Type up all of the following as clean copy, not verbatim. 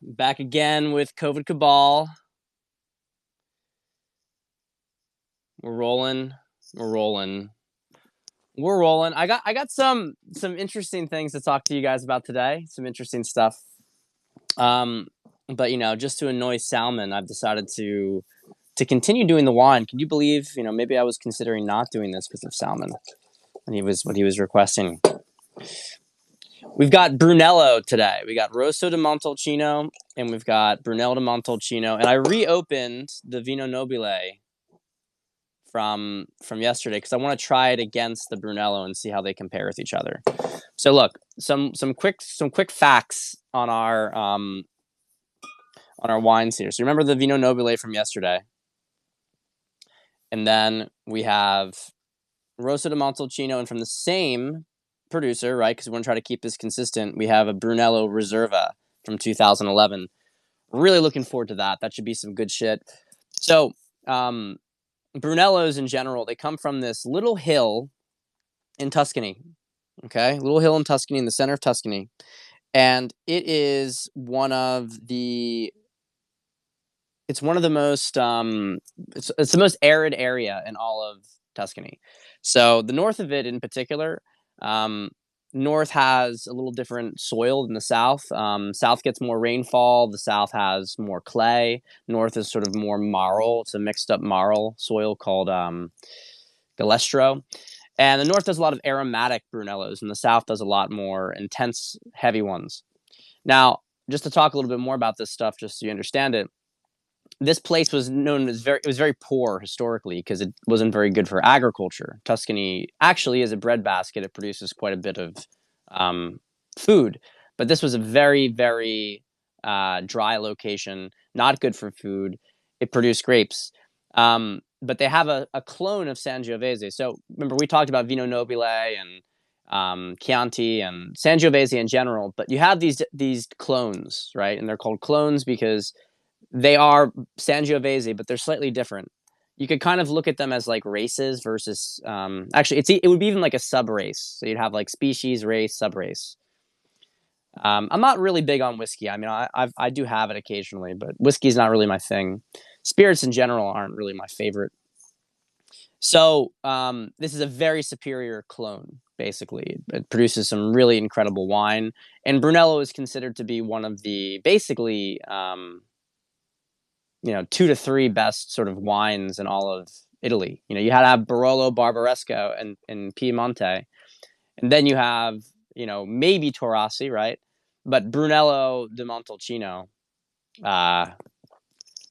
Back again with COVID Cabal. We're rolling. We're rolling. We're rolling. I got some interesting things to talk to you guys about today. Some interesting stuff. But just to annoy Salmon, I've decided to continue doing the wine. Can you believe, maybe I was considering not doing this because of Salmon when he was requesting. We've got Brunello today. We got Rosso di Montalcino and we've got Brunello di Montalcino. And I reopened the Vino Nobile from yesterday because I want to try it against the Brunello and see how they compare with each other. So look, some quick facts on our wines here. So remember the Vino Nobile from yesterday, and then we have Rosso di Montalcino, and from the same producer, right? Because we want to try to keep this consistent. We have a Brunello Reserva from 2011. Really looking forward to that. That should be some good shit. So, Brunellos in general, they come from this little hill in Tuscany. Okay, little hill in Tuscany, in the center of Tuscany, and it is one of the. It's one of the most. It's the most arid area in all of Tuscany. So the north of it, in particular, north has a little different soil than the south. South gets more rainfall. The south has more clay. North is sort of more marl. It's a mixed up marl soil called galestro. And the north does a lot of aromatic Brunellos, and the south does a lot more intense, heavy ones. Now, just to talk a little bit more about this stuff, just so you understand it, this place was known as it was very poor historically because it wasn't very good for agriculture. Tuscany actually is a breadbasket. It produces quite a bit of food, but this was a very, very dry location, not good for food. It produced grapes. But they have a clone of Sangiovese. So remember, we talked about Vino Nobile and Chianti and Sangiovese in general, but you have these clones, right? And they're called clones because they are Sangiovese, but they're slightly different. You could kind of look at them as like races versus actually it would be even like a sub race. So you'd have like species, race, sub race. I'm not really big on whiskey. I mean, I do have it occasionally, but whiskey's not really my thing. Spirits in general aren't really my favorite. So this is a very superior clone, basically. It produces some really incredible wine. And Brunello is considered to be one of the basically 2 to 3 best sort of wines in all of Italy. You had to have Barolo Barbaresco and Piemonte. And then you have, maybe Taurasi, right? But Brunello di Montalcino,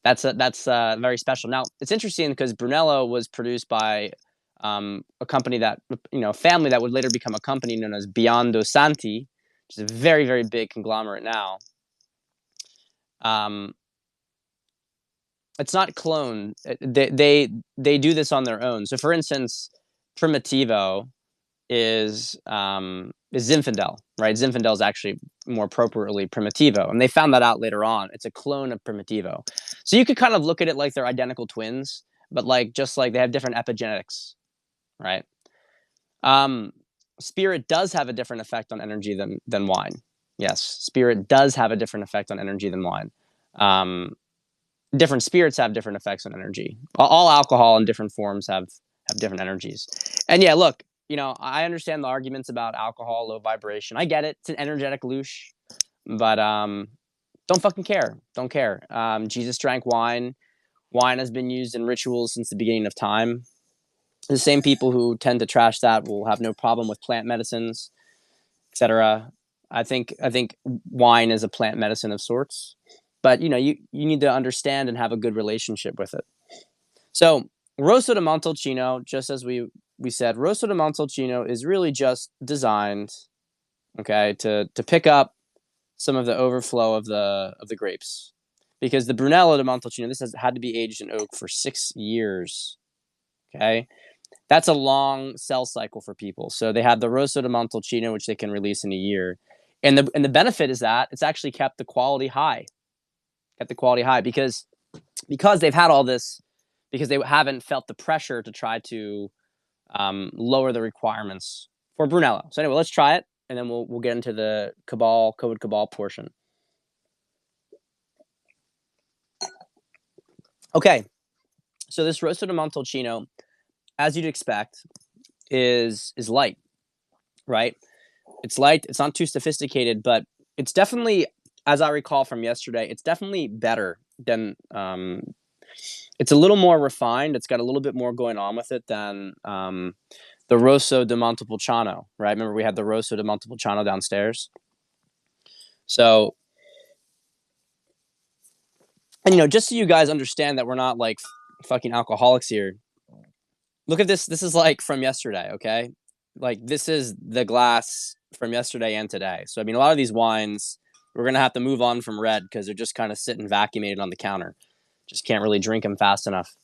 that's very special. Now, it's interesting because Brunello was produced by a company that, family that would later become a company known as Biondo Santi, which is a very, very big conglomerate now. It's not cloned. They do this on their own. So, for instance, Primitivo is Zinfandel, right? Zinfandel is actually more appropriately Primitivo, and they found that out later on. It's a clone of Primitivo, so you could kind of look at it like they're identical twins, but just like they have different epigenetics, right? Spirit does have a different effect on energy than wine. Yes, spirit does have a different effect on energy than wine. Different spirits have different effects on energy. All alcohol in different forms have different energies. And yeah, look, I understand the arguments about alcohol, low vibration. I get it. It's an energetic louche, but don't fucking care. Don't care. Jesus drank wine. Wine has been used in rituals since the beginning of time. The same people who tend to trash that will have no problem with plant medicines, etc. I think wine is a plant medicine of sorts, but you need to understand and have a good relationship with it. So Rosso di Montalcino, just as we said, Rosso di Montalcino is really just designed, okay, to pick up some of the overflow of the grapes, because the Brunello di Montalcino, this has had to be aged in oak for 6 years. Okay, that's a long sell cycle for people. So they have the Rosso di Montalcino, which they can release in a year, and the benefit is that it's actually kept the quality high. Because they've had all this, because they haven't felt the pressure to try to lower the requirements for Brunello. So anyway, let's try it, and then we'll get into the COVID Cabal portion. Okay, so this roasted Montalcino, as you'd expect, is light, right? It's light. It's not too sophisticated, but it's definitely, as I recall from yesterday, it's definitely better than. It's a little more refined. It's got a little bit more going on with it than the Rosso di Montepulciano, right? Remember we had the Rosso di Montepulciano downstairs. So, and just so you guys understand that we're not like fucking alcoholics here. Look at this. This is like from yesterday, okay? Like this is the glass from yesterday and today. So I mean, a lot of these wines we're gonna have to move on from red because they're just kind of sitting vacuumated on the counter. Just can't really drink them fast enough.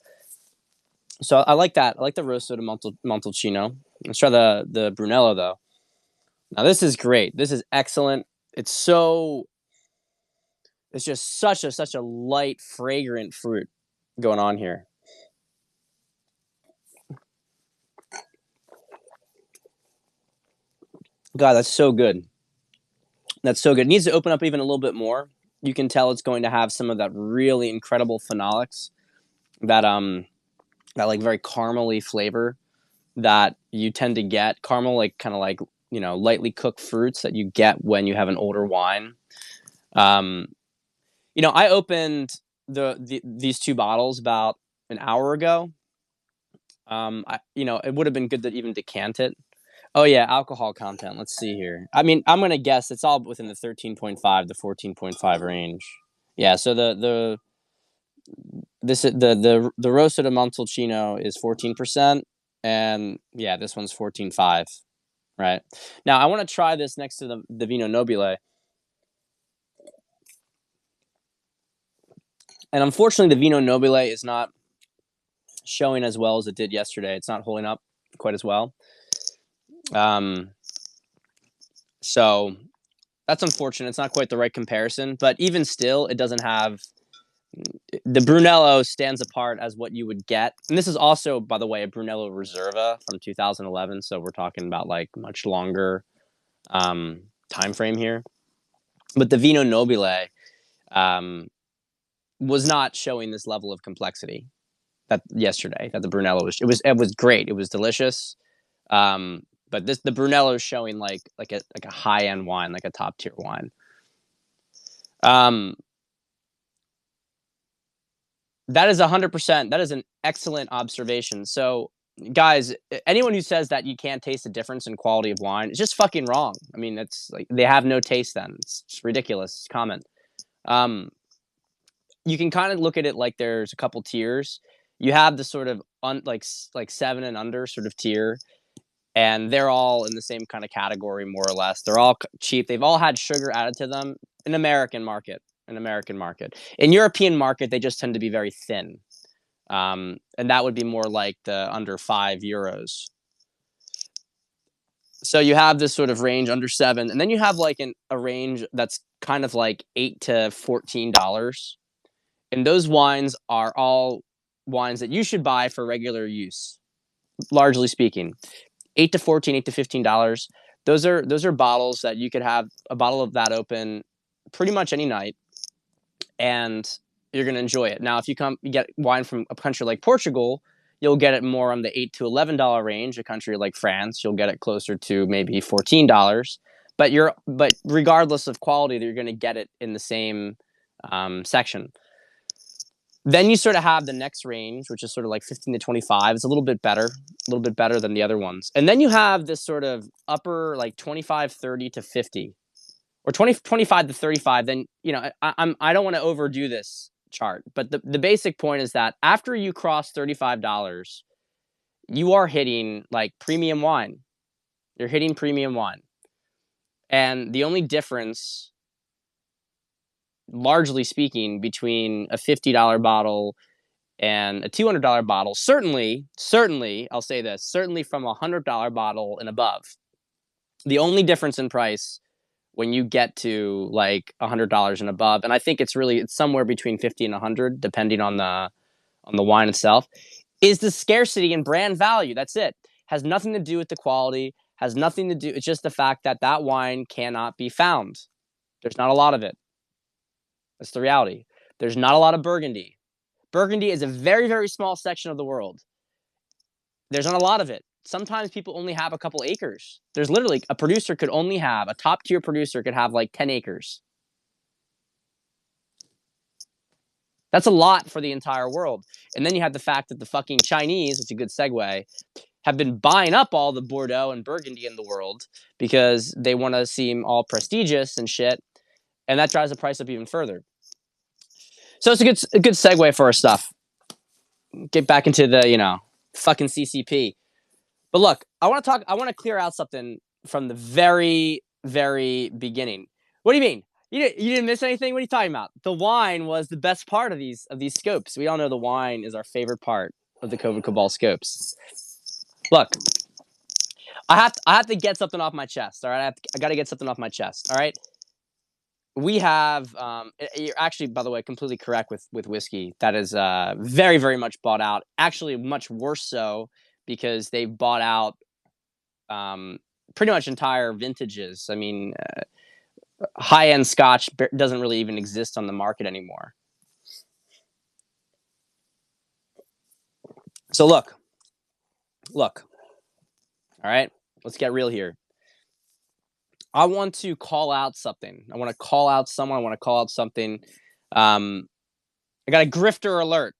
So I like that. I like the Rosso di Montalcino. Let's try the Brunello though. Now this is great. This is excellent. It's so. It's just such a light, fragrant fruit going on here. God, that's so good. That's so good. It needs to open up even a little bit more. You can tell it's going to have some of that really incredible phenolics, that like very caramely flavor that you tend to get. Caramel, like kind of like lightly cooked fruits that you get when you have an older wine. Um, I opened these two bottles about an hour ago. It would have been good to even decant it. Oh yeah, alcohol content. Let's see here. I mean, I'm gonna guess it's all within the 13.5 to 14.5 range. Yeah. So the roasted Montalcino is 14%, and yeah, this one's 14.5. Right. Now I want to try this next to the Vino Nobile, and unfortunately, the Vino Nobile is not showing as well as it did yesterday. It's not holding up quite as well. Um, so that's unfortunate. It's not quite the right comparison, but even still, it doesn't have the Brunello stands apart as what you would get. And this is also, by the way, a Brunello Reserva from 2011. So we're talking about like much longer time frame here. But the Vino Nobile um, was not showing this level of complexity that yesterday that the Brunello was. It was great. It was delicious. But the Brunello is showing like a high end wine, like a top tier wine. Um, That is 100%. That is an excellent observation. So, guys, anyone who says that you can't taste the difference in quality of wine is just fucking wrong. I mean, it's like they have no taste. Then it's ridiculous comment. Um, you can kind of look at it like there's a couple tiers. You have the sort of like 7 and under sort of tier, and they're all in the same kind of category more or less. They're all cheap. They've all had sugar added to them. In American market, in European market, they just tend to be very thin. And that would be more like the under €5. So you have this sort of range under 7, and then you have like a range that's kind of like $8 to $14. And those wines are all wines that you should buy for regular use, largely speaking. 8 to 14, $8 to $15. Those are bottles that you could have a bottle of that open pretty much any night, and you're going to enjoy it. Now, if you get wine from a country like Portugal, you'll get it more on the $8 to $11 range. A country like France, you'll get it closer to maybe $14. But regardless of quality, you're going to get it in the same section. Then you sort of have the next range, which is sort of like 15 to 25. It's a little bit better than the other ones. And then you have this sort of upper like 25, 30 to 50, or 25 to 35. Then I don't want to overdo this chart, but the basic point is that after you cross $35, you are hitting like premium wine. You're hitting premium wine, and the only difference, largely speaking, between a $50 bottle and a $200 bottle, certainly, I'll say this, certainly from a $100 bottle and above, the only difference in price when you get to like $100 and above, and I think it's somewhere between 50 and 100, depending on the wine itself, is the scarcity and brand value. That's it. Has nothing to do with the quality. Has nothing to do. It's just the fact that wine cannot be found. There's not a lot of it. That's the reality. There's not a lot of Burgundy. Burgundy is a very, very small section of the world. There's not a lot of it. Sometimes people only have a couple acres. There's literally a producer could only have, a top tier producer could have like 10 acres. That's a lot for the entire world. And then you have the fact that the fucking Chinese, it's a good segue, have been buying up all the Bordeaux and Burgundy in the world because they want to seem all prestigious and shit. And that drives the price up even further. So it's a good segue for our stuff. Get back into the, fucking CCP. But look, I want to clear out something from the very, very beginning. What do you mean? You didn't miss anything? What are you talking about? The wine was the best part of these scopes. We all know the wine is our favorite part of the COVID Cabal scopes. Look, I have to get something off my chest. All right, I got to get something off my chest. All right, we have. You're actually, by the way, completely correct with whiskey. That is very, very much bought out. Actually, much worse so because they've bought out pretty much entire vintages. I mean. High-end Scotch doesn't really even exist on the market anymore. So look. All right, let's get real here. I want to call out something. I want to call out someone. I want to call out something. I got a grifter alert.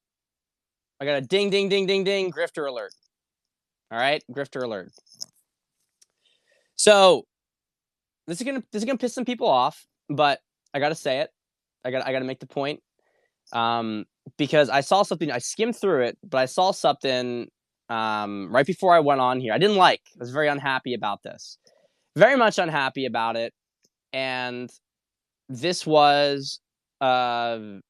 I got a ding, ding, ding, ding, ding, grifter alert. All right, grifter alert. So this is gonna piss some people off, but I gotta say it. I gotta make the point. Because I saw something. I skimmed through it, but I saw something right before I went on here. I didn't like. I was very unhappy about this. Very much unhappy about it. And this was an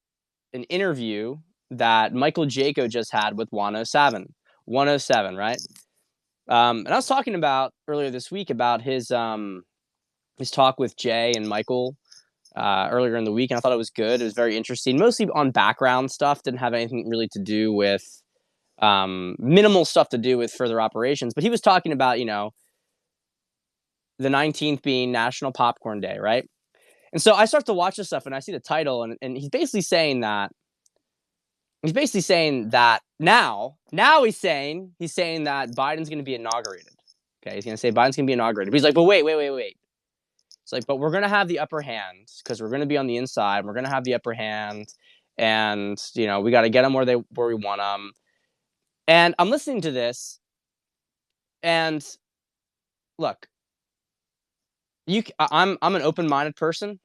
interview that Michael Jaco just had with 107. 107, right? And I was talking about earlier this week about his talk with Jay and Michael earlier in the week, and I thought it was good. It was very interesting, mostly on background stuff. Didn't have anything really to do with minimal stuff to do with further operations. But he was talking about, the 19th being National Popcorn Day, right? And so I start to watch this stuff, and I see the title, and he's basically saying that. He's basically saying that now he's saying that Biden's going to be inaugurated. Okay, he's going to say Biden's going to be inaugurated. But he's like, but wait. It's like, but we're going to have the upper hand because we're going to be on the inside. We're going to have the upper hand, and we got to get them where we want them. And I'm listening to this, and look, I'm an open-minded person.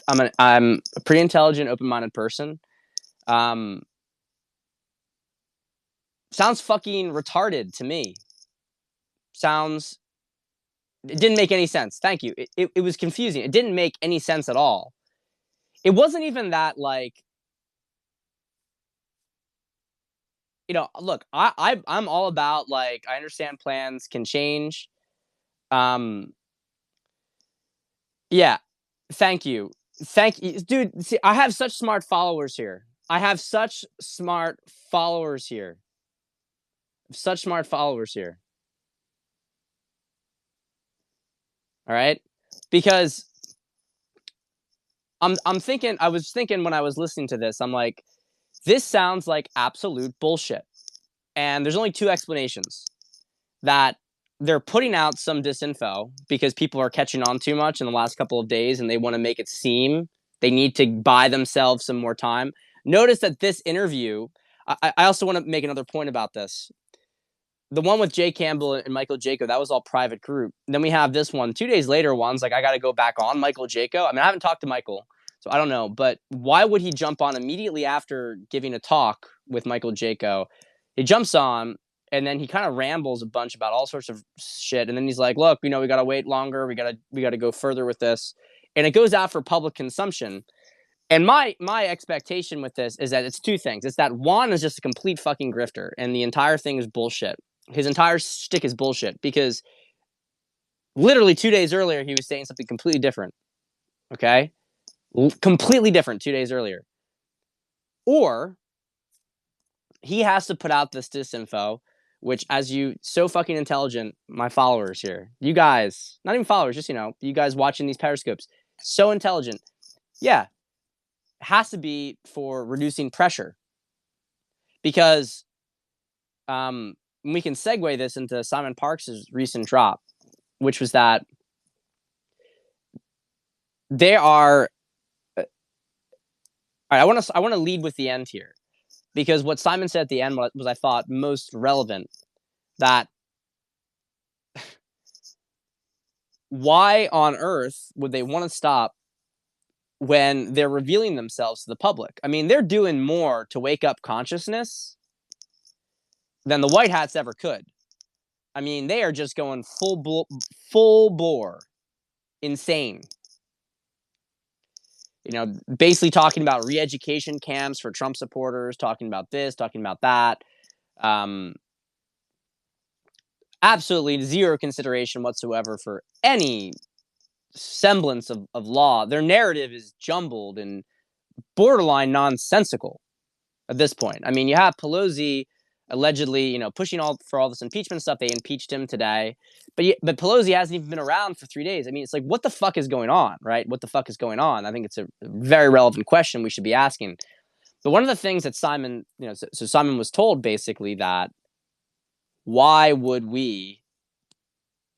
I'm a pretty intelligent, open-minded person. Sounds fucking retarded to me. It didn't make any sense. Thank you. It was confusing. It didn't make any sense at all. It wasn't even that, like, look, I'm all about, like, I understand plans can change. Yeah. Thank you. Dude, see, I have such smart followers here. All right? Because I was thinking when I was listening to this, I'm like, this sounds like absolute bullshit. And there's only two explanations. That they're putting out some disinfo because people are catching on too much in the last couple of days and they want to make it seem they need to buy themselves some more time. Notice that this interview, I also want to make another point about this. The one with Jay Campbell and Michael Jaco, that was all private group. And then we have this one 2 days later. One's like, I got to go back on Michael Jaco. I mean, I haven't talked to Michael, so I don't know. But why would he jump on immediately after giving a talk with Michael Jaco? He jumps on, and then he kind of rambles a bunch about all sorts of shit. And then he's like, look, we got to wait longer. We got to go further with this. And it goes out for public consumption. And my expectation with this is that it's two things. It's that Juan is just a complete fucking grifter, and the entire thing is bullshit. His entire shtick is bullshit because literally 2 days earlier, he was saying something completely different. Okay? Completely different 2 days earlier. Or he has to put out this disinfo, which, as you so fucking intelligent, my followers here, you guys, not even followers, just, you guys watching these periscopes, so intelligent. Yeah. Has to be for reducing pressure. because we can segue this into Simon Parkes' recent drop, which was that there are. All right, I want to lead with the end here, because what Simon said at the end was, I thought, most relevant. That why on earth would they want to stop when they're revealing themselves to the public? I mean, they're doing more to wake up consciousness than the white hats ever could. I mean, they are just going full bore, insane. You know, basically talking about re-education camps for Trump supporters, talking about this, talking about that. Absolutely zero consideration whatsoever for any semblance of law. Their narrative is jumbled and borderline nonsensical at this point. I mean, you have Pelosi allegedly, pushing for all this impeachment stuff. They impeached him today, but Pelosi hasn't even been around for 3 days. I mean, it's like, what the fuck is going on, right? What the fuck is going on? I think it's a very relevant question we should be asking. But one of the things that Simon, so Simon was told basically that why would we,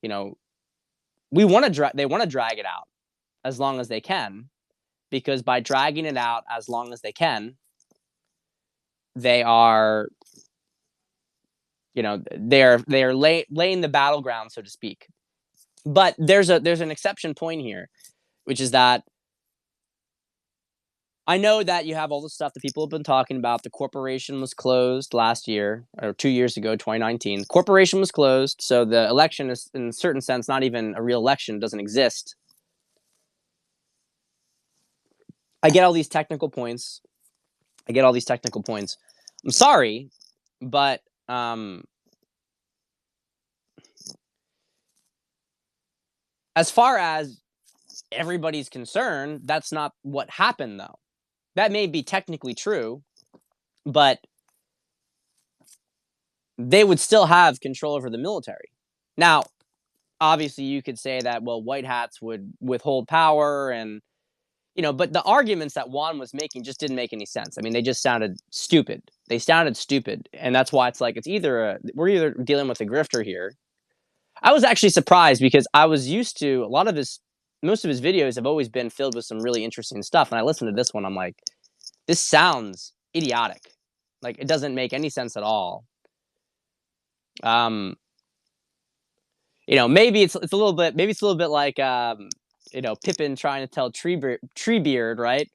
they want to drag it out as long as they can, because by dragging it out as long as they can, they are, they're laying the battleground, so to speak. But there's an exception point here, which is that I know that you have all the stuff that people have been talking about. The corporation was closed last year, or 2 years ago, 2019. The corporation was closed, so the election is, in a certain sense, not even a real election. It doesn't exist. I get all these technical points. I'm sorry, but as far as everybody's concerned, that's not what happened, though. That may be technically true, but they would still have control over the military. Now, obviously, you could say that, well, white hats would withhold power and, but the arguments that Juan was making just didn't make any sense. I mean, they just sounded stupid. And that's why it's like, we're either dealing with a grifter here. I was actually surprised because I was used to most of his videos have always been filled with some really interesting stuff. And I listened to this one, I'm like, this sounds idiotic. Like, it doesn't make any sense at all. Maybe it's a little bit like, Pippin trying to tell Treebeard, right?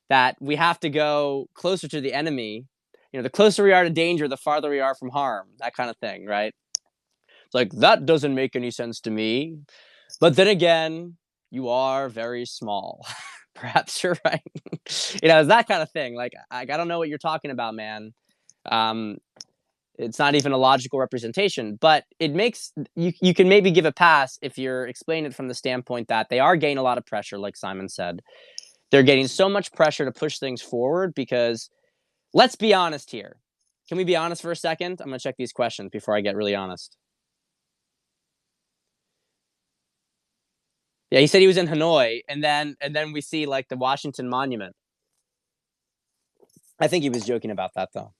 That we have to go closer to the enemy. The closer we are to danger, the farther we are from harm. That kind of thing, right? It's like, that doesn't make any sense to me. But then again, you are very small. Perhaps you're right. It's that kind of thing. Like, I don't know what you're talking about, man. It's not even a logical representation, but it makes you can maybe give a pass if you're explaining it from the standpoint that they are getting a lot of pressure, like Simon said. They're getting so much pressure to push things forward because, let's be honest here. Can we be honest for a second? I'm going to check these questions before I get really honest. Yeah, he said he was in Hanoi, and then we see like the Washington Monument. I think he was joking about that, though.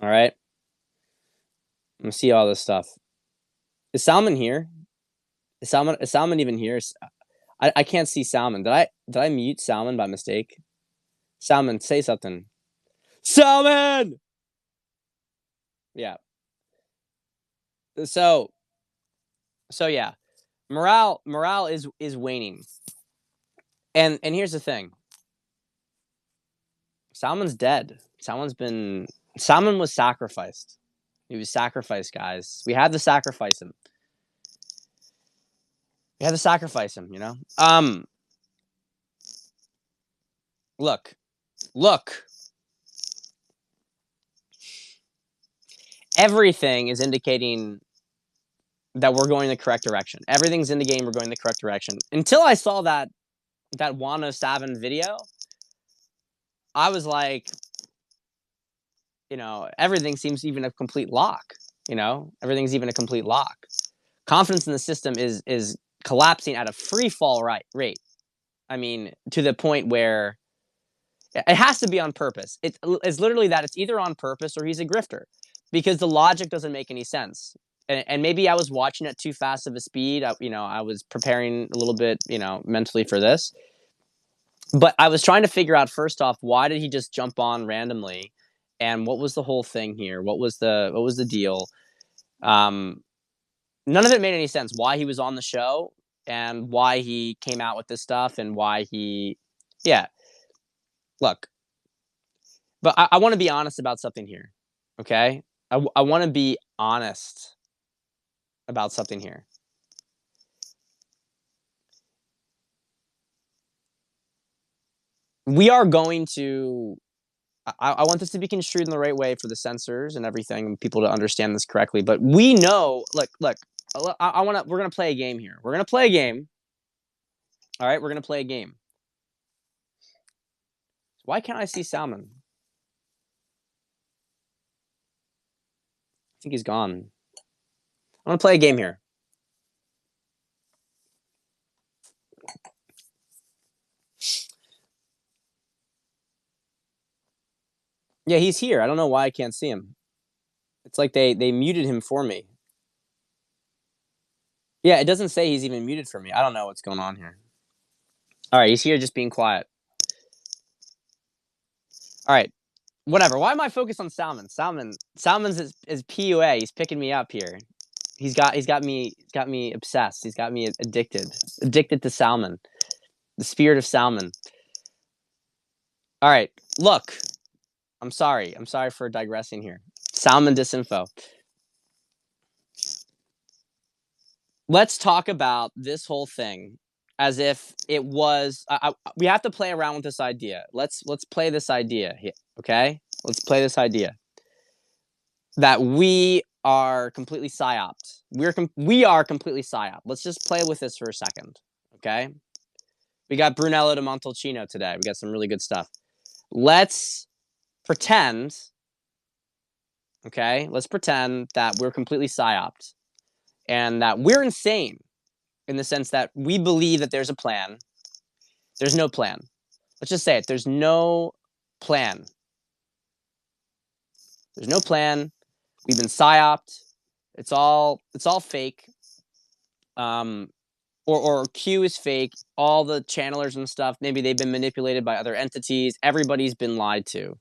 All right. I'm gonna see all this stuff. Is Salman here? Is Salman even here? I can't see Salman. Did I mute Salman by mistake? Salman, say something. Salman! Yeah. So yeah. Morale is waning. And here's the thing. Salman's dead. Salman was sacrificed. He was sacrificed, guys. We had to sacrifice him. Look. Everything is indicating that we're going the correct direction. Everything's in the game. We're going the correct direction. Until I saw that Wano Savin video, I was like, everything seems even a complete lock. Everything's even a complete lock. Confidence in the system is collapsing at a free fall rate. I mean, to the point where It has to be on purpose. It's literally that. It's either on purpose or he's a grifter, because the logic doesn't make any sense. And maybe I was watching at too fast of a speed. I was preparing a little bit, mentally for this. But I was trying to figure out, first off, why did he just jump on randomly, and what was the whole thing here? What was the deal? Um, None of it made any sense. Why he was on the show, and why he came out with this stuff, and why yeah. Look, but I want to be honest about something here, okay? I want to be honest about something here. We are going to. I want this to be construed in the right way for the censors and everything, and people to understand this correctly. But we know, look. I want to. We're gonna play a game here. We're gonna play a game. All right, we're gonna play a game. Why can't I see Salmon? I think he's gone. I'm gonna play a game here. Yeah, he's here. I don't know why I can't see him. It's like they muted him for me. Yeah, it doesn't say he's even muted for me. I don't know what's going on here. All right, he's here just being quiet. All right, whatever. Why am I focused on Salmon? Salmon's is PUA. He's picking me up here. He's got me obsessed. He's got me addicted to Salmon, the spirit of Salmon. All right, look. I'm sorry for digressing here. Salmon disinfo. Let's talk about this whole thing as if it was. We have to play around with this idea. Let's play this idea here, okay? Let's play this idea that we are completely psyoped. We are completely psyoped. Let's just play with this for a second, okay? We got Brunello de Montalcino today. We got some really good stuff. Let's pretend, okay? Let's pretend that we're completely psyoped and that we're insane in the sense that we believe that there's a plan. There's no plan. Let's just say it. There's no plan. There's no plan. We've been psyoped. It's all fake. Or Q is fake. All the channelers and stuff, maybe they've been manipulated by other entities. Everybody's been lied to.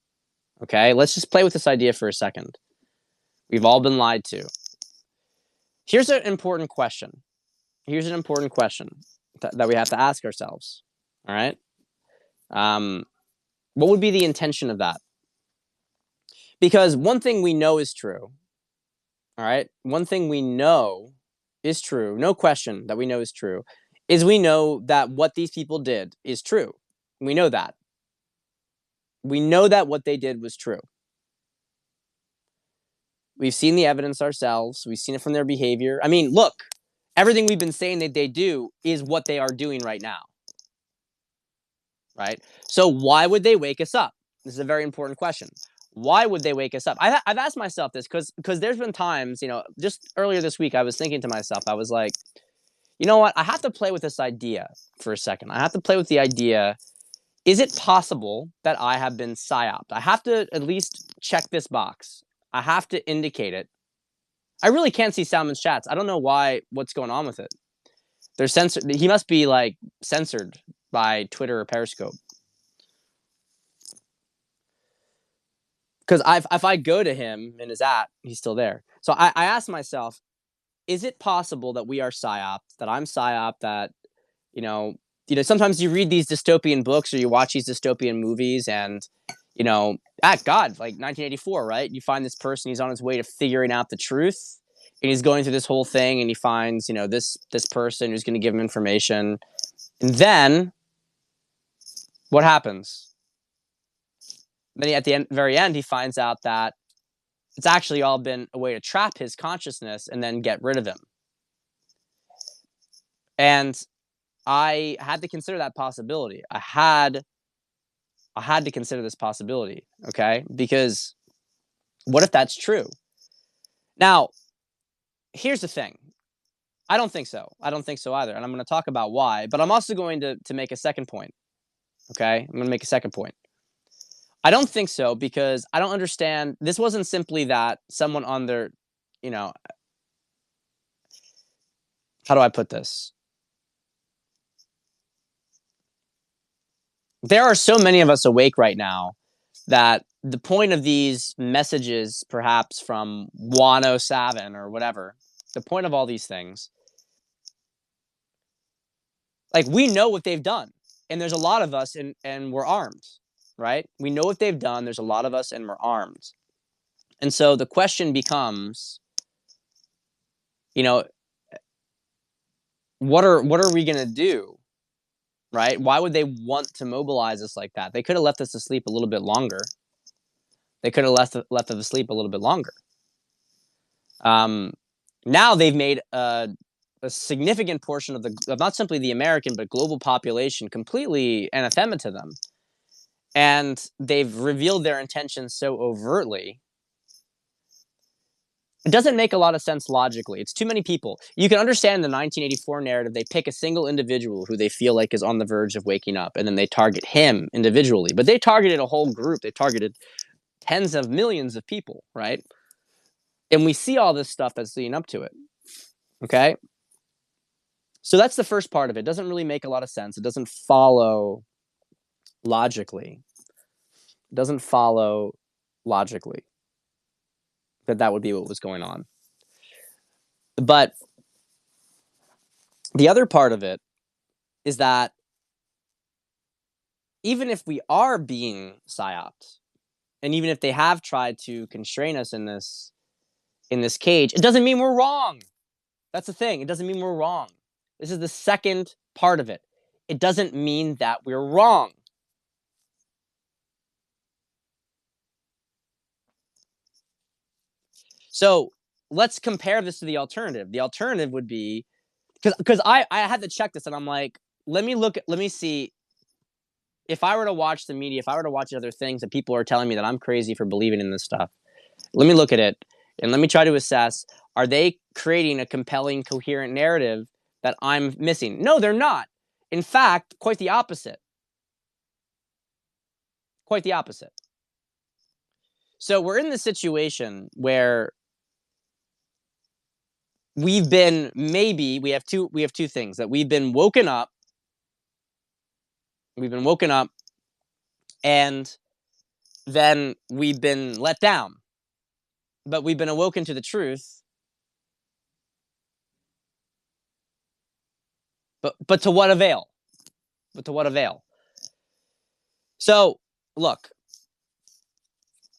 Okay, let's just play with this idea for a second. We've all been lied to. Here's an important question. That we have to ask ourselves. All right. What would be the intention of that? Because one thing we know is true. All right. One thing we know is true. No question that we know is true. Is we know that what these people did is true. We know that. We know that what they did was true. We've seen the evidence ourselves. We've seen it from their behavior. I mean, look, everything we've been saying that they do is what they are doing right now. Right? So why would they wake us up? This is a very important question. Why would they wake us up? I've asked myself this because there's been times, just earlier this week, I was thinking to myself, I was like, you know what? I have to play with this idea for a second. I have to play with the idea. Is it possible that I have been psyoped? I have to at least check this box. I have to indicate it. I really can't see Salmon's chats. I don't know what's going on with it. They're censored. He must be like censored by Twitter or Periscope. Because if I go to him in his he's still there. So I asked myself, is it possible that we are psyoped, that I'm psyoped, that, sometimes you read these dystopian books or you watch these dystopian movies and, God, like 1984, right? You find this person, he's on his way to figuring out the truth. And he's going through this whole thing and he finds, this person who's going to give him information. And then what happens? Then at the very end, he finds out that it's actually all been a way to trap his consciousness and then get rid of him. And I had to consider that possibility. I had to consider this possibility, okay? Because what if that's true? Now, here's the thing. I don't think so. I don't think so either. And I'm going to talk about why. But I'm also going to make a second point, okay? I'm going to make a second point. I don't think so because I don't understand. This wasn't simply that someone on their, you know, how do I put this? There are so many of us awake right now that the point of these messages, perhaps from 107 or whatever, the point of all these things, like we know what they've done, and there's a lot of us, and we're armed, right? We know what they've done. There's a lot of us, and we're armed, and so the question becomes, you know, what are we gonna do, right? Why would they want to mobilize us like that? They could have left us asleep a little bit longer. They could have left us asleep a little bit longer. Um, Now they've made a significant portion of not simply the American but global population completely anathema to them, and they've revealed their intentions so overtly. It doesn't make a lot of sense logically. It's too many people. You can understand the 1984 narrative. They pick a single individual who they feel like is on the verge of waking up, and then they target him individually. But they targeted a whole group. They targeted tens of millions of people, right? And we see all this stuff that's leading up to it. Okay. So that's the first part of it. It doesn't really make a lot of sense. It doesn't follow logically. It doesn't follow logically that that would be what was going on. But the other part of it is that even if we are being psyoped, and even if they have tried to constrain us in this cage, it doesn't mean we're wrong. That's the thing. It doesn't mean we're wrong. This is the second part of it. It doesn't mean that we're wrong. So let's compare this to the alternative. The alternative would be because I had to check this and I'm like, let me see if I were to watch the media, if I were to watch other things that people are telling me that I'm crazy for believing in this stuff, let me look at it and let me try to assess, are they creating a compelling, coherent narrative that I'm missing? No, they're not. In fact, quite the opposite. Quite the opposite. So we're in this situation where we have two things that we've been woken up and then we've been let down, but we've been awoken to the truth. But to what avail? But to what avail? So look,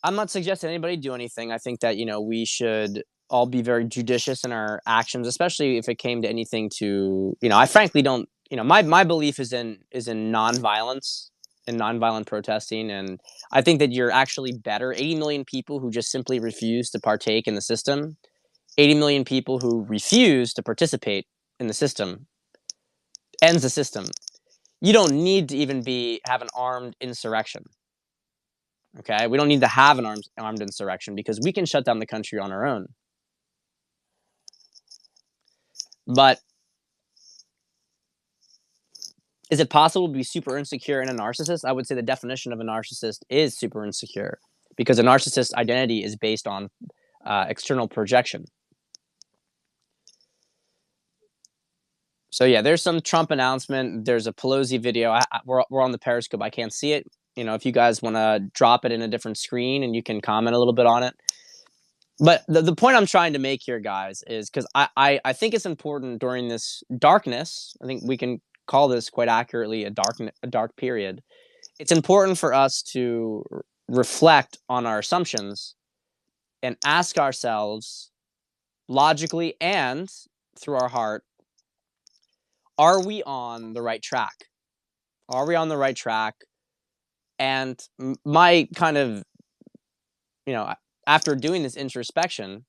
I'm not suggesting anybody do anything. I think that we should all be very judicious in our actions, especially if it came to anything to I frankly don't my belief is in nonviolence and nonviolent protesting, and I think that you're actually better. 80 million people who just simply refuse to partake in the system, 80 million people who refuse to participate in the system ends the system. You don't need to even have an armed insurrection. Okay, we don't need to have an armed insurrection because we can shut down the country on our own. But is it possible to be super insecure and a narcissist? I would say the definition of a narcissist is super insecure because a narcissist identity is based on external projection. So yeah, there's some Trump announcement. There's a Pelosi video. We're on the Periscope. I can't see it. If you guys want to drop it in a different screen and you can comment a little bit on it. But the point I'm trying to make here, guys, is because I think it's important during this darkness. I think we can call this quite accurately a dark period. It's important for us to reflect on our assumptions and ask ourselves logically and through our heart, are we on the right track? Are we on the right track? And my kind of, after doing this introspection,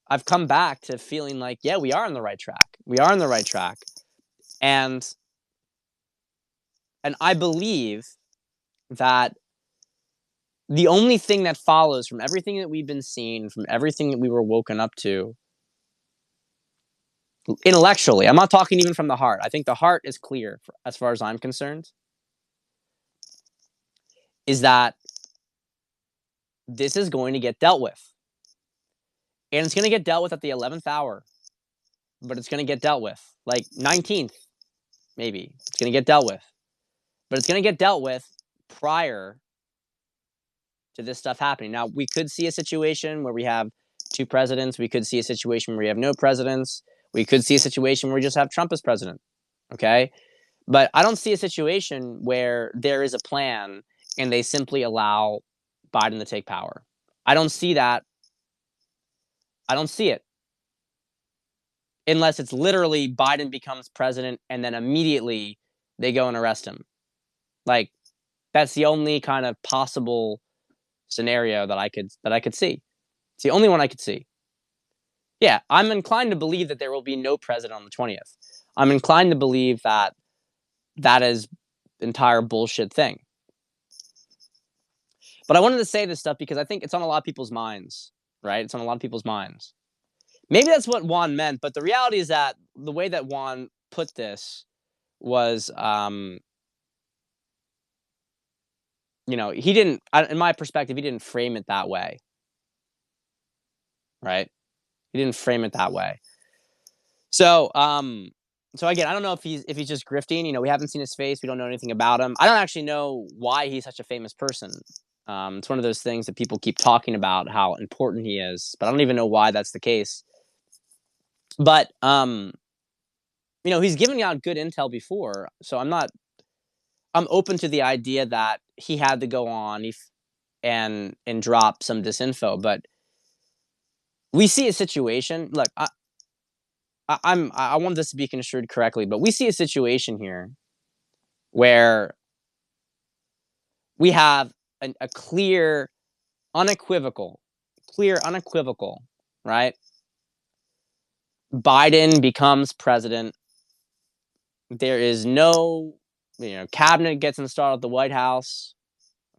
I've come back to feeling like, yeah, we are on the right track. We are on the right track. And I believe that the only thing that follows from everything that we've been seeing, from everything that we were woken up to, intellectually, I'm not talking even from the heart. I think the heart is clear as far as I'm concerned. is that this is going to get dealt with. And it's going to get dealt with at the 11th hour, but it's going to get dealt with. Like 19th, maybe. It's going to get dealt with. But it's going to get dealt with prior to this stuff happening. Now, we could see a situation where we have 2 presidents. We could see a situation where we have no presidents. We could see a situation where we just have Trump as president. Okay? But I don't see a situation where there is a plan and they simply allow Biden to take power. I don't see that. I don't see it. Unless it's literally Biden becomes president and then immediately they go and arrest him. Like, that's the only kind of possible scenario that I could see. It's the only one I could see. Yeah, I'm inclined to believe that there will be no president on the 20th. I'm inclined to believe that that is entire bullshit thing. But I wanted to say this stuff because I think it's on a lot of people's minds, right? It's on a lot of people's minds. Maybe that's what Juan meant, but the reality is that the way that Juan put this was, he didn't, in my perspective, he didn't frame it that way, right? He didn't frame it that way. So, again, I don't know if he's just grifting. We haven't seen his face. We don't know anything about him. I don't actually know why he's such a famous person. It's one of those things that people keep talking about how important he is, but I don't even know why that's the case. But he's given out good intel before, so I'm open to the idea that he had to go on and drop some disinfo. But we see a situation. Look, I want this to be construed correctly, but we see a situation here where we have a clear, unequivocal, right? Biden becomes president. There is no, cabinet gets installed at the White House.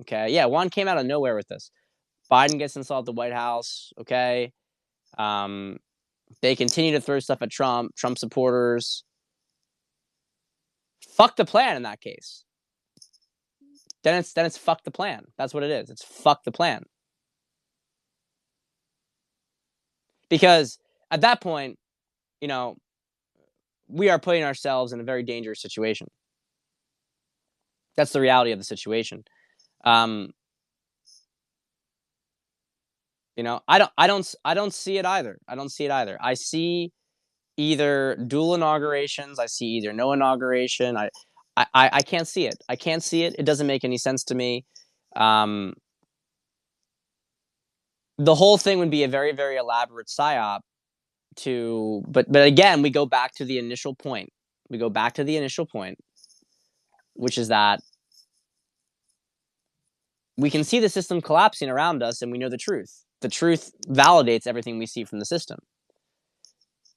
Okay, yeah, one came out of nowhere with this. Biden gets installed at the White House. Okay, they continue to throw stuff at Trump supporters. Fuck the plan in that case. Then it's fuck the plan. That's what it is. It's fuck the plan. Because at that point, we are putting ourselves in a very dangerous situation. That's the reality of the situation. I don't see it either. I see either dual inaugurations. I see either no inauguration. I can't see it. It doesn't make any sense to me. The whole thing would be a very, very elaborate psyop but again, we go back to the initial point. Which is that we can see the system collapsing around us and we know the truth. The truth validates everything we see from the system.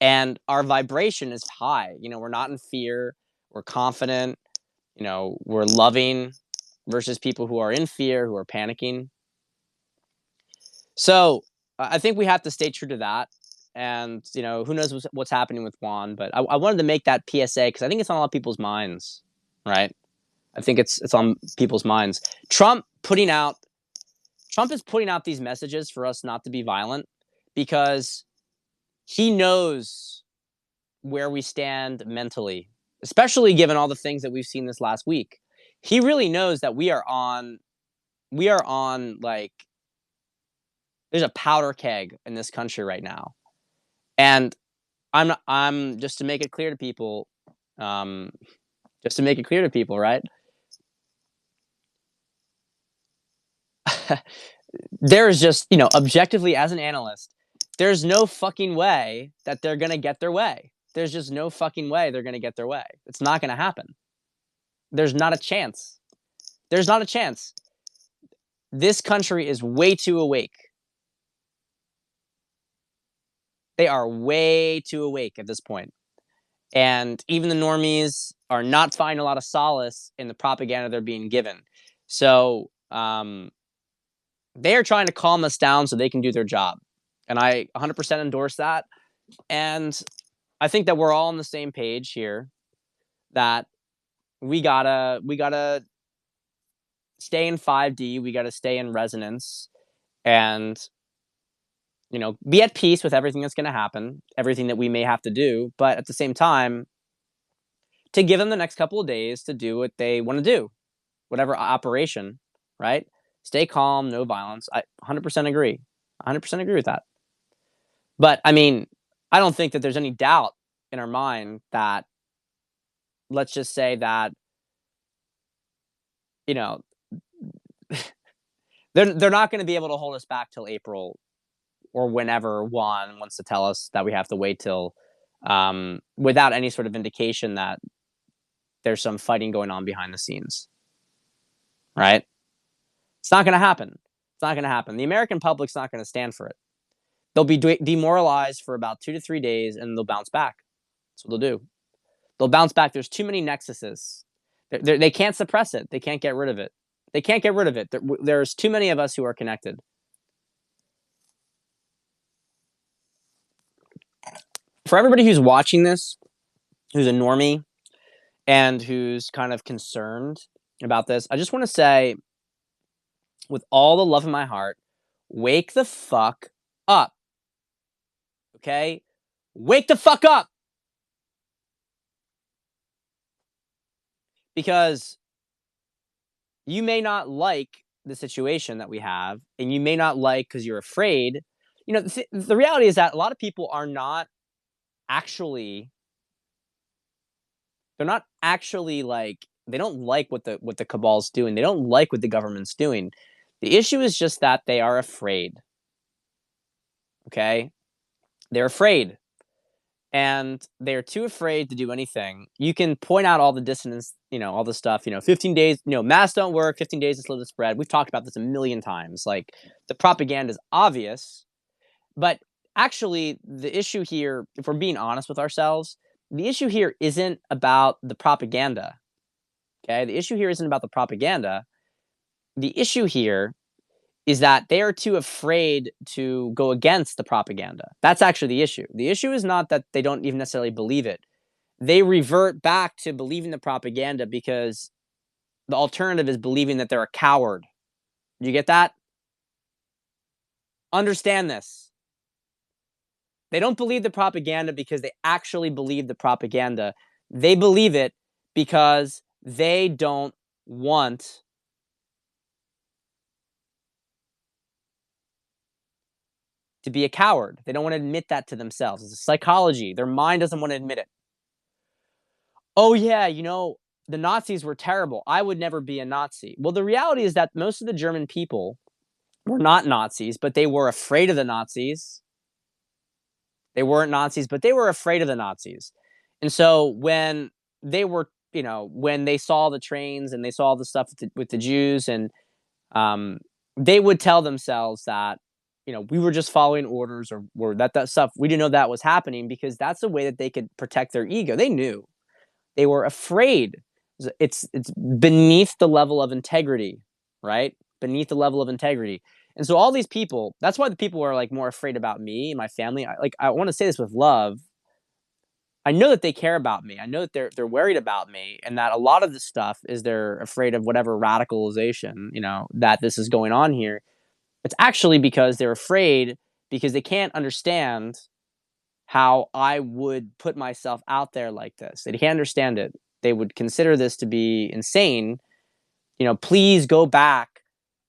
And our vibration is high. We're not in fear. We're confident. We're loving versus people who are in fear, who are panicking. So I think we have to stay true to that. And, who knows what's happening with Juan. But I wanted to make that PSA because I think it's on a lot of people's minds, right? I think it's on people's minds. Trump is putting out these messages for us not to be violent because he knows where we stand mentally, especially given all the things that we've seen this last week. He really knows that we are on like, there's a powder keg in this country right now. And I'm just to make it clear to people, right? There's just, objectively as an analyst, there's no fucking way that they're going to get their way. There's just no fucking way they're going to get their way. It's not going to happen. There's not a chance. This country is way too awake. They are way too awake at this point. And even the normies are not finding a lot of solace in the propaganda they're being given. So they are trying to calm us down so they can do their job. And I 100% endorse that. And I think that we're all on the same page here that we gotta stay in 5D. We got to stay in resonance and, be at peace with everything that's going to happen, everything that we may have to do. But at the same time, to give them the next couple of days to do what they want to do, whatever operation, right? Stay calm, no violence. I 100% agree. 100% agree with that. But I mean, I don't think that there's any doubt in our mind that, let's just say that, you know, they're not going to be able to hold us back till April or whenever one wants to tell us that we have to wait till, without any sort of indication that there's some fighting going on behind the scenes, right? It's not going to happen. It's not going to happen. The American public's not going to stand for it. They'll be demoralized for about 2 to 3 days, and they'll bounce back. That's what they'll do. They'll bounce back. There's too many nexuses. They can't suppress it. They can't get rid of it. They can't get rid of it. There's too many of us who are connected. For everybody who's watching this, who's a normie, and who's kind of concerned about this, I just want to say, with all the love in my heart, wake the fuck up. Okay? Wake the fuck up! Because you may not like the situation that we have, and you may not like because you're afraid. The reality is that a lot of people are not actually, they're not actually like, they don't like what the cabal's doing. They don't like what the government's doing. The issue is just that they are afraid. Okay? They're afraid. And they're too afraid to do anything. You can point out all the dissonance, all the stuff, 15 days, masks don't work, 15 days to slow the spread. We've talked about this a million times. Like, the propaganda is obvious, but actually the issue here, if we're being honest with ourselves, the issue here isn't about the propaganda. Okay? The issue here isn't about the propaganda. The issue here is that they are too afraid to go against the propaganda. That's actually the issue. The issue is not that they don't even necessarily believe it. They revert back to believing the propaganda because the alternative is believing that they're a coward. You get that? Understand this. They don't believe the propaganda because they actually believe the propaganda. They believe it because they don't want to be a coward. They don't want to admit that to themselves. It's a psychology. Their mind doesn't want to admit it. Oh yeah, the Nazis were terrible. I would never be a Nazi. Well, the reality is that most of the German people were not Nazis, but they were afraid of the Nazis. They weren't Nazis, but they were afraid of the Nazis. And so when they were, when they saw the trains and they saw the stuff with the Jews, and they would tell themselves that, we were just following orders, or that stuff. We didn't know that was happening because that's the way that they could protect their ego. They knew. They were afraid. It's beneath the level of integrity, right? Beneath the level of integrity. And so all these people, that's why the people are like more afraid about me and my family. I want to say this with love. I know that they care about me. I know that they're worried about me, and that a lot of this stuff is they're afraid of whatever radicalization, that this is going on here. It's actually because they're afraid because they can't understand how I would put myself out there like this. They can't understand it. They would consider this to be insane. Please go back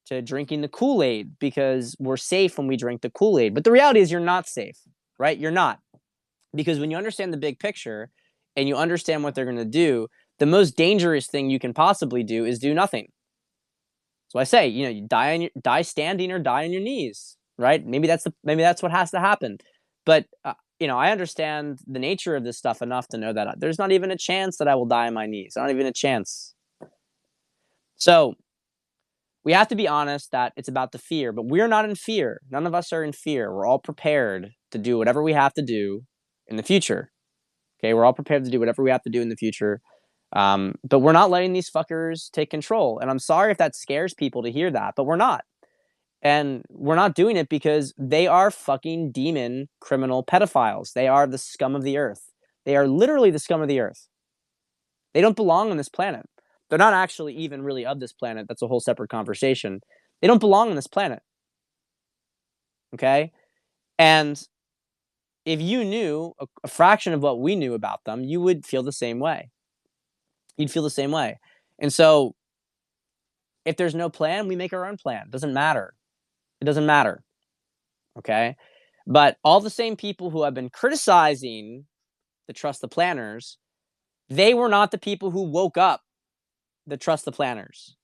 to drinking the Kool-Aid because we're safe when we drink the Kool-Aid. But the reality is you're not safe, right? You're not. Because when you understand the big picture and you understand what they're going to do, the most dangerous thing you can possibly do is do nothing. So I say, you die standing or die on your knees, right? Maybe that's what has to happen. But I understand the nature of this stuff enough to know that there's not even a chance that I will die on my knees. Not even a chance. So we have to be honest that it's about the fear, but we're not in fear. None of us are in fear. We're all prepared to do whatever we have to do in the future. Okay, we're all prepared to do whatever we have to do in the future. But we're not letting these fuckers take control. And I'm sorry if that scares people to hear that, but we're not. And we're not doing it because they are fucking demon criminal pedophiles. They are the scum of the earth. They are literally the scum of the earth. They don't belong on this planet. They're not actually even really of this planet. That's a whole separate conversation. They don't belong on this planet. Okay? And if you knew a fraction of what we knew about them, you would feel the same way. You'd feel the same way. And so if there's no plan, we make our own plan. It doesn't matter. It doesn't matter. Okay? But all the same people who have been criticizing the trust the planners, they were not the people who woke up the trust the planners.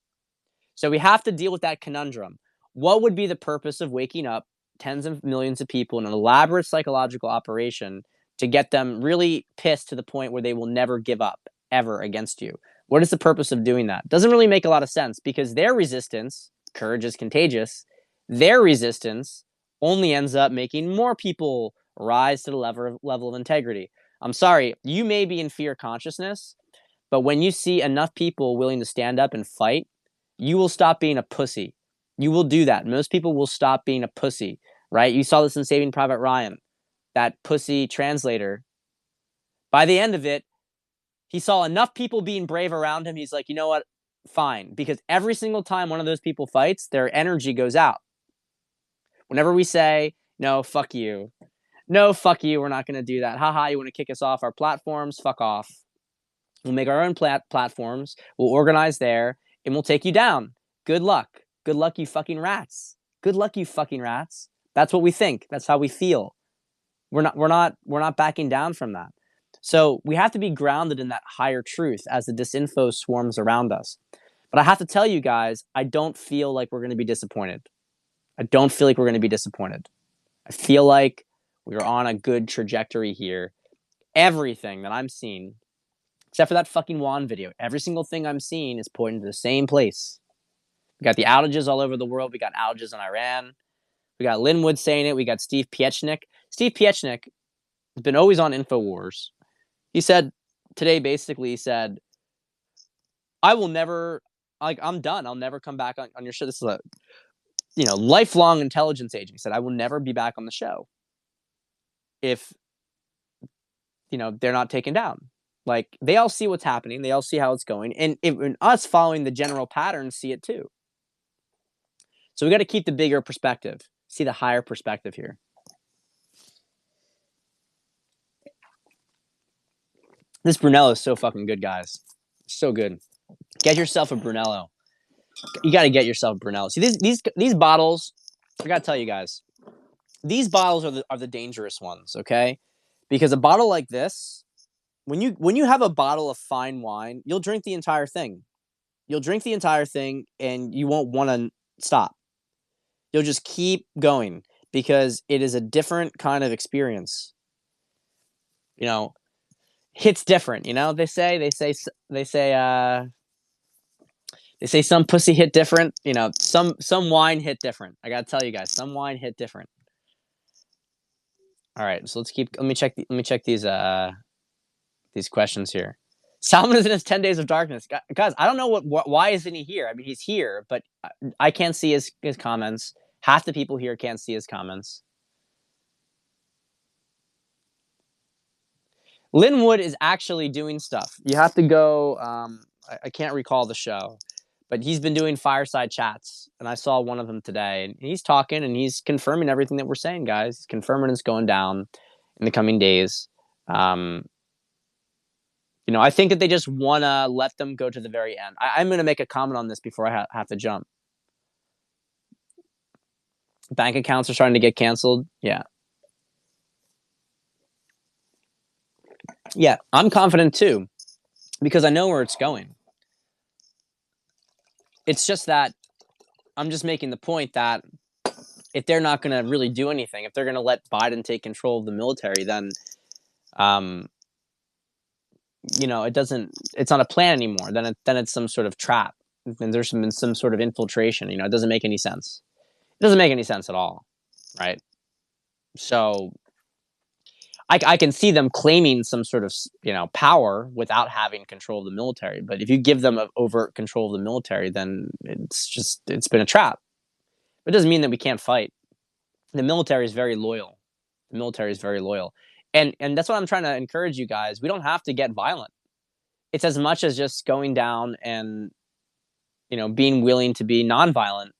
So we have to deal with that conundrum. What would be the purpose of waking up tens of millions of people in an elaborate psychological operation to get them really pissed to the point where they will never give up ever against you? What is the purpose of doing that? Doesn't really make a lot of sense, because their resistance, courage is contagious, their resistance only ends up making more people rise to the level of integrity. I'm sorry, you may be in fear consciousness, but when you see enough people willing to stand up and fight, you will stop being a pussy. You will do that. Most people will stop being a pussy, right? You saw this in Saving Private Ryan, that pussy translator. By the end of it, he saw enough people being brave around him. He's like, you know what? Fine. Because every single time one of those people fights, their energy goes out. Whenever we say, no, fuck you. No, fuck you. We're not going to do that. Haha, you want to kick us off our platforms? Fuck off. We'll make our own platforms. We'll organize there, and we'll take you down. Good luck. Good luck, you fucking rats. Good luck, you fucking rats. That's what we think. That's how we feel. We're not backing down from that. So we have to be grounded in that higher truth as the disinfo swarms around us. But I have to tell you guys, I don't feel like we're going to be disappointed. I don't feel like we're going to be disappointed. I feel like we're on a good trajectory here. Everything that I'm seeing, except for that fucking Juan video, every single thing I'm seeing is pointing to the same place. We got the outages all over the world. We got outages in Iran. We got Linwood saying it. We got Steve Piechnik. Steve Piechnik has been always on InfoWars. He said today, basically, he said, I will never, like, I'm done. I'll never come back on your show. This is a, lifelong intelligence agent. He said, I will never be back on the show if, they're not taken down. Like, they all see what's happening. They all see how it's going. And us following the general pattern see it too. So we got to keep the bigger perspective, see the higher perspective here. This Brunello is so fucking good, guys. So good. Get yourself a Brunello. You got to get yourself a Brunello. See, these bottles, I got to tell you guys, these bottles are the dangerous ones, okay? Because a bottle like this, when you have a bottle of fine wine, you'll drink the entire thing. You'll drink the entire thing, and you won't want to stop. You'll just keep going because it is a different kind of experience. Hits different. They say some pussy hit different. Some wine hit different. I gotta tell you guys, some wine hit different. All right, so let me check these questions here. Salmon is in his 10 days of darkness, guys. I don't know why isn't he here? I mean, he's here, but I can't see his comments. Half the people here can't see his comments. Linwood is actually doing stuff. You have to go. I can't recall the show, but he's been doing fireside chats, and I saw one of them today. And he's talking, and he's confirming everything that we're saying, guys. He's confirming it's going down in the coming days. I think that they just want to let them go to the very end. I'm going to make a comment on this before I have to jump. Bank accounts are starting to get canceled. Yeah. Yeah, I'm confident too, because I know where it's going. It's just that I'm just making the point that if they're not going to really do anything, if they're going to let Biden take control of the military, then, it's not a plan anymore. Then it's some sort of trap. And there's been some sort of infiltration. It doesn't make any sense. It doesn't make any sense at all, right? So I can see them claiming some sort of, power without having control of the military. But if you give them overt control of the military, then it's been a trap. It doesn't mean that we can't fight. The military is very loyal. And that's what I'm trying to encourage you guys. We don't have to get violent. it's as much as just going down and, being willing to be nonviolent,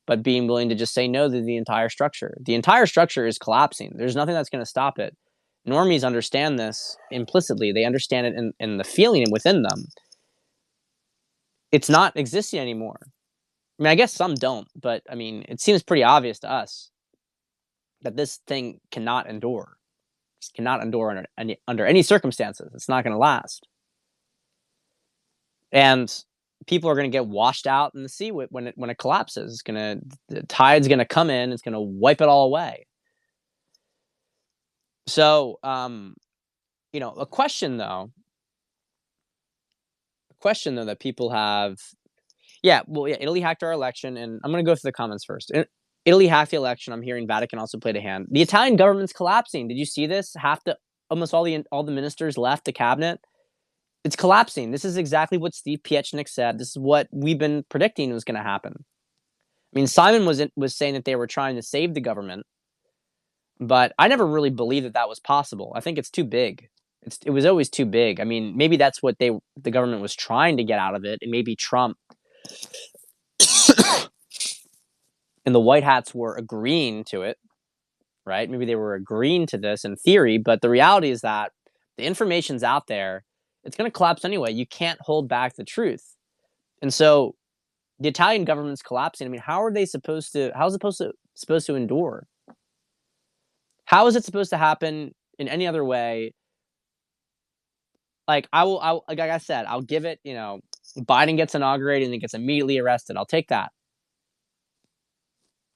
but being willing to just say no to the entire structure. The entire structure is collapsing. There's nothing that's going to stop it. Normies understand this implicitly. They understand it in the feeling within them. It's not existing anymore. I mean, I guess some don't, but I mean, it seems pretty obvious to us that this thing cannot endure. It cannot endure under any circumstances. It's not going to last. And people are going to get washed out in the sea when it collapses. The tide's going to come in. It's going to wipe it all away. So, a question though that people have. Yeah, well, yeah, Italy hacked our election, and I'm going to go through the comments first. Italy hacked the election. I'm hearing Vatican also played a hand. The Italian government's collapsing. Did you see this? Almost all the ministers left the cabinet. It's collapsing. This is exactly what Steve Piechnik said. This is what we've been predicting was going to happen. I mean, Simon was saying that they were trying to save the government, but I never really believed that was possible. I think it's too big. It was always too big. I mean, maybe that's what the government was trying to get out of it, and maybe Trump and the White Hats were agreeing to it, right? Maybe they were agreeing to this in theory, but the reality is that the information's out there. It's going to collapse anyway. You can't hold back the truth. And so the Italian government's collapsing. I mean, how is it supposed to endure? How is it supposed to happen in any other way? Like like I said, I'll give it, Biden gets inaugurated and he gets immediately arrested. I'll take that.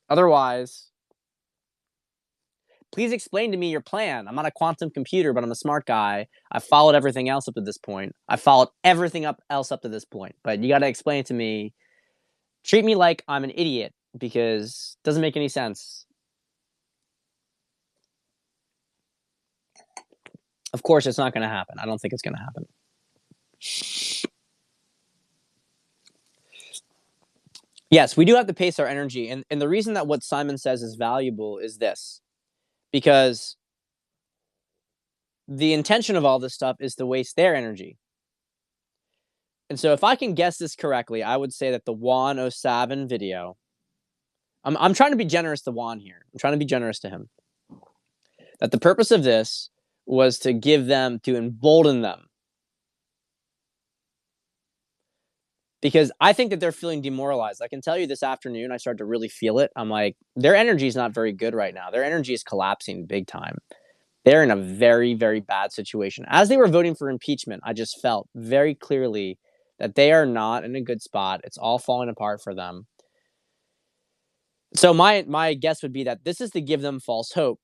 Otherwise, please explain to me your plan. I'm not a quantum computer, but I'm a smart guy. I've followed everything else up to this point. I've followed everything else up to this point. But you got to explain it to me. Treat me like I'm an idiot because it doesn't make any sense. Of course, it's not going to happen. I don't think it's going to happen. Yes, we do have to pace our energy. And the reason that what Simon says is valuable is this. Because the intention of all this stuff is to waste their energy. And so if I can guess this correctly, I would say that the Juan O'Savin video, I'm trying to be generous to Juan here. I'm trying to be generous to him. That the purpose of this was to embolden them. Because I think that they're feeling demoralized. I can tell you this afternoon, I started to really feel it. I'm like, their energy is not very good right now. Their energy is collapsing big time. They're in a very, very bad situation. As they were voting for impeachment, I just felt very clearly that they are not in a good spot. It's all falling apart for them. So my guess would be that this is to give them false hope.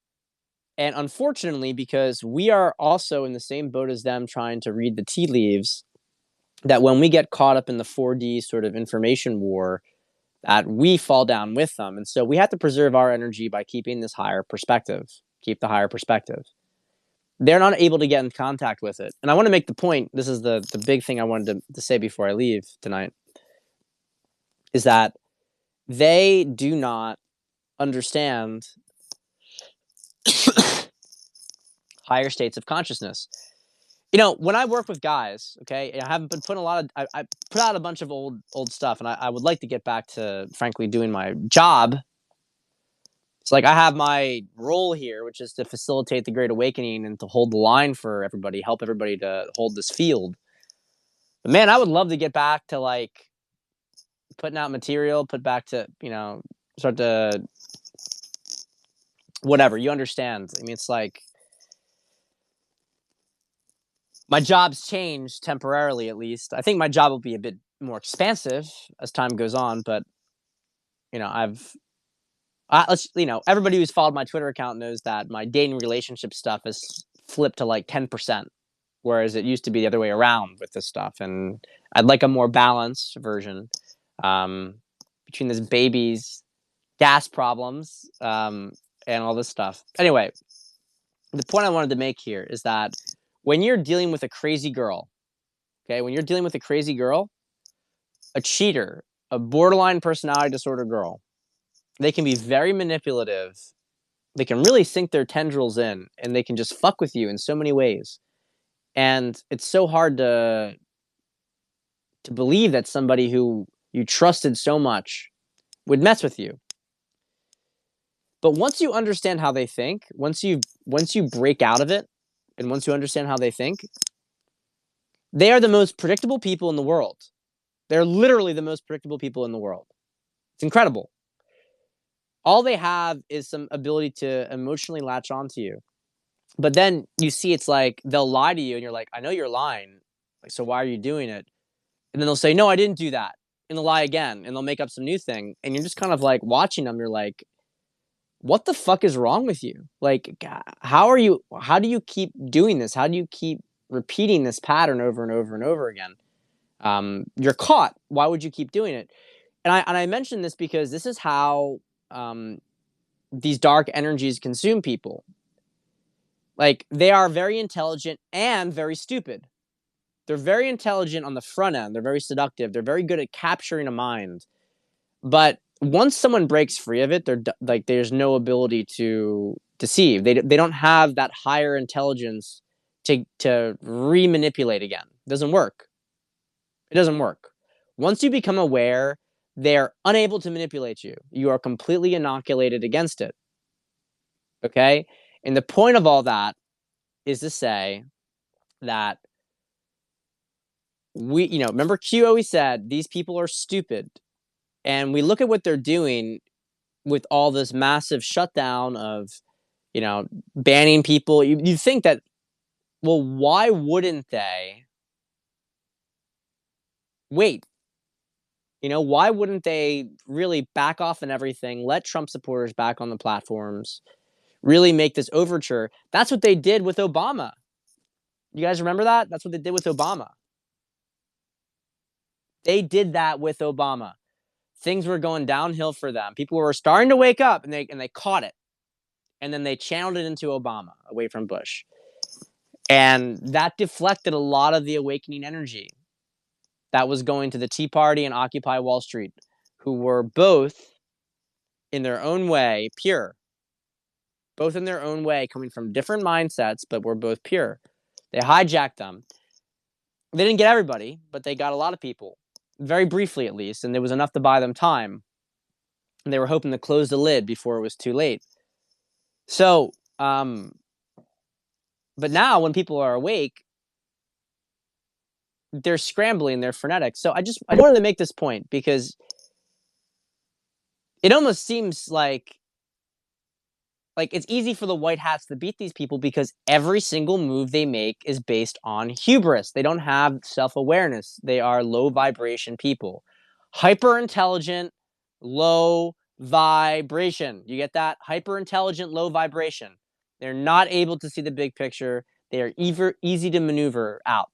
And unfortunately, because we are also in the same boat as them trying to read the tea leaves, that when we get caught up in the 4D sort of information war, that we fall down with them. And so we have to preserve our energy by keeping this higher perspective, keep the higher perspective. They're not able to get in contact with it. And I want to make the point, this is the big thing I wanted to say before I leave tonight, is that they do not understand higher states of consciousness. When I work with guys, okay, I haven't been putting I put out a bunch of old stuff, and I would like to get back to, frankly, doing my job. It's like I have my role here, which is to facilitate the Great Awakening and to hold the line for everybody, help everybody to hold this field. But man, I would love to get back to like putting out material, put back to, start to whatever, you understand. I mean, it's like my job's changed temporarily, at least. I think my job will be a bit more expansive as time goes on, but everybody who's followed my Twitter account knows that my dating relationship stuff has flipped to like 10%, whereas it used to be the other way around with this stuff. And I'd like a more balanced version between this baby's gas problems and all this stuff. Anyway, the point I wanted to make here is that when you're dealing with a crazy girl, okay, a cheater, a borderline personality disorder girl, they can be very manipulative. They can really sink their tendrils in, and they can just fuck with you in so many ways. And it's so hard to to believe that somebody who you trusted so much would mess with you. But once you understand how they think, once you break out of it, and once you understand how they think, they are the most predictable people in the world. They're literally the most predictable people in the world. It's incredible. All they have is some ability to emotionally latch onto you. But then you see it's like they'll lie to you and you're like, I know you're lying. Like, so why are you doing it? And then they'll say, no, I didn't do that. And they'll lie again and they'll make up some new thing. And you're just kind of like watching them. You're like, what the fuck is wrong with you? Like, how do you keep doing this? How do you keep repeating this pattern over and over and over again? You're caught. Why would you keep doing it? And I mention this because this is how these dark energies consume people. Like, they are very intelligent and very stupid. They're very intelligent on the front end. They're very seductive. They're very good at capturing a mind. But once someone breaks free of it, they're like, there's no ability to deceive. They don't have that higher intelligence to re-manipulate again. It doesn't work. It doesn't work. Once you become aware, they're unable to manipulate you. You are completely inoculated against it. Okay? And the point of all that is to say that remember Q always said, these people are stupid. And we look at what they're doing with all this massive shutdown of, banning people. You think that, well, why wouldn't they wait? Why wouldn't they really back off and everything, let Trump supporters back on the platforms, really make this overture? That's what they did with Obama. You guys remember that? That's what they did with Obama. They did that with Obama. Things were going downhill for them. People were starting to wake up, and they caught it. And then they channeled it into Obama, away from Bush. And that deflected a lot of the awakening energy that was going to the Tea Party and Occupy Wall Street, who were both, in their own way, pure. Both in their own way, coming from different mindsets, but were both pure. They hijacked them. They didn't get everybody, but they got a lot of people, very briefly at least, and there was enough to buy them time. And they were hoping to close the lid before it was too late. So, but now when people are awake, they're scrambling, they're frenetic. So I wanted to make this point because it almost seems like it's easy for the white hats to beat these people because every single move they make is based on hubris. They don't have self-awareness. They are low vibration people. Hyper intelligent, low vibration. You get that? Hyper intelligent, low vibration. They're not able to see the big picture. They are easy to maneuver out.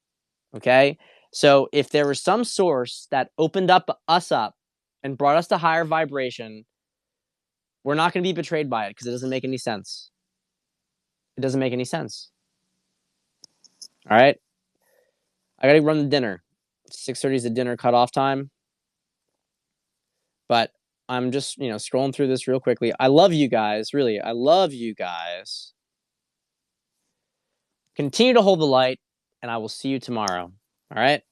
Okay? So if there was some source that opened us up and brought us to higher vibration, we're not going to be betrayed by it because it doesn't make any sense. It doesn't make any sense. All right? I got to run the dinner. 6:30 is the dinner cutoff time. But I'm just, scrolling through this real quickly. I love you guys. Really, I love you guys. Continue to hold the light, and I will see you tomorrow. All right?